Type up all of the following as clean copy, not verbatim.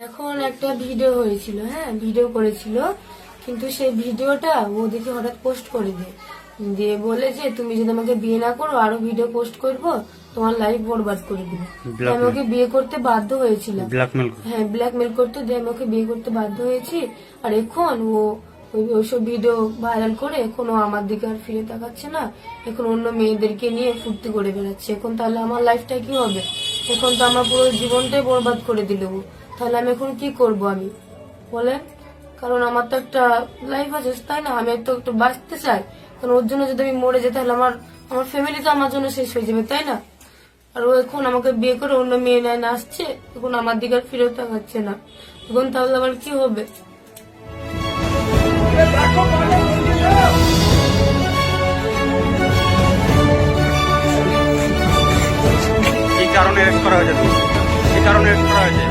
এখন একটা ভিডিও হয়েছিল, হ্যাঁ ভিডিও করেছিল, কিন্তু সেই ভিডিওটা ও দেখে হঠাৎ পোস্ট করে দিয়ে বলে যে তুমি যদি আমাকে বিয়ে না করো আরো ভিডিও পোস্ট করবো, তোমার লাইফ বরবাদ করে দিবে। আমি ওকে বিয়ে করতে বাধ্য হয়েছিলাম, হ্যাঁ ব্ল্যাকমেল করতে, দিয়ে আমি ওকে বিয়ে করতে বাধ্য হয়েছি। আর এখন ও ওইসব ভিডিও ভাইরাল করে এখন ও আমার দিকে আর ফিরে তাকাচ্ছে না, এখন অন্য মেয়েদেরকে নিয়ে ফুর্তি করে বেড়াচ্ছে। এখন তাহলে আমার লাইফটা কি হবে? এখন তো আমার পুরো জীবনটাই বরবাদ করে দিল ও। তাহলে আমি এখন কি করব আমি বলেন? কারণ আমার তো একটা লাইফ আছে, তাই না? আমি তো একটু বাঁচতে চাই, কারণ ওর জন্য যদি আমি মরে যাই তাহলে আমার আমার ফ্যামিলি তো আমার জন্য শেষ হয়ে যাবে, তাই না? আর ও এখন আমাকে বিয়ে করে অন্য মেয়ে নেয় না আসছে, এখন আমার দিকে আর ফিরেও তাকাচ্ছে না, এখন তাহলে আমার কি হবে? কি কারণে অ্যারেস্ট করা হয়েছে? কি কারণে অ্যারেস্ট করা হয়েছে?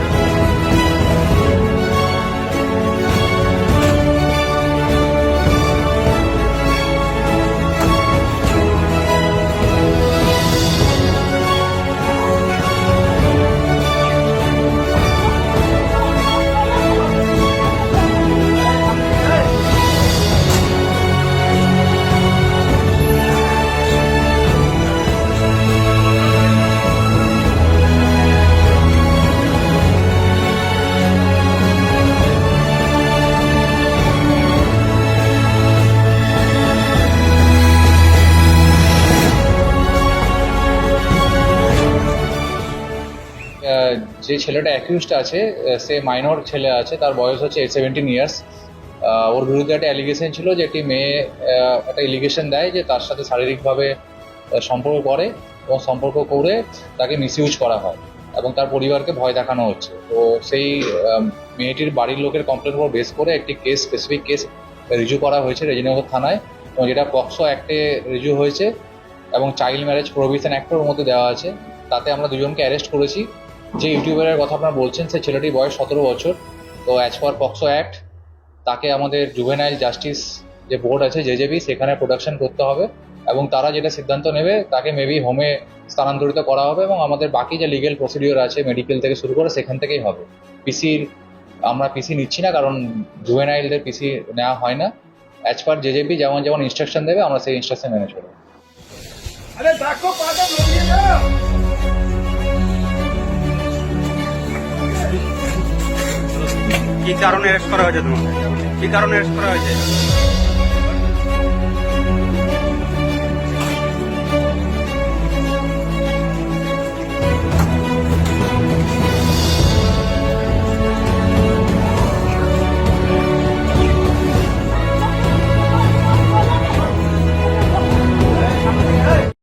যে ছেলেটা অ্যাকিউজড আছে সে মাইনর ছেলে আছে, তার বয়স হচ্ছে 17 ইয়ার্স। ওর বিরুদ্ধে একটা অ্যালিগেশন ছিল যে একটি মেয়ে একটা এলিগেশন দেয় যে তার সাথে শারীরিকভাবে সম্পর্ক করে এবং সম্পর্ক করে তাকে মিসইউজ করা হয় এবং তার পরিবারকে ভয় দেখানো হচ্ছে। তো সেই মেয়েটির বাড়ির লোকের কমপ্লেনের উপর বেস করে একটি স্পেসিফিক কেস রিজু করা হয়েছে রেজিনগর থানায়, এবং যেটা পক্সো অ্যাক্টে রিজু হয়েছে এবং চাইল্ড ম্যারেজ প্রোহিবিশন অ্যাক্টের মধ্যে দেওয়া আছে। তাতে আমরা দুজনকে অ্যারেস্ট করেছি। যে ইউটিউবারের কথা আপনারা বলছেন সেই ছেলেটির বয়স 17 বছর। তো অ্যাজ পার পক্সো অ্যাক্ট তাকে আমাদের জুভেনাইল জাস্টিস যে বোর্ড আছে জেজেবি সেখানে প্রোডাকশন করতে হবে এবং তারা যেটা সিদ্ধান্ত নেবে তাকে মেবি হোমে স্থানান্তরিত করা হবে এবং আমাদের বাকি যে লিগেল প্রসিডিওর আছে মেডিকেল থেকে শুরু করে সেখান থেকেই হবে। আমরা পিসি নিচ্ছি না, কারণ জুভেনাইলদের পিসি নেওয়া হয় না। অ্যাজ পার জেজেবি যেমন যেমন ইনস্ট্রাকশন দেবে আমরা সেই ইনস্ট্রাকশন মেনে চলবো। কি কারণে অ্যারেস্ট করা হয়েছে তোমাকে? কি কারণে অ্যারেস্ট করা হয়েছে?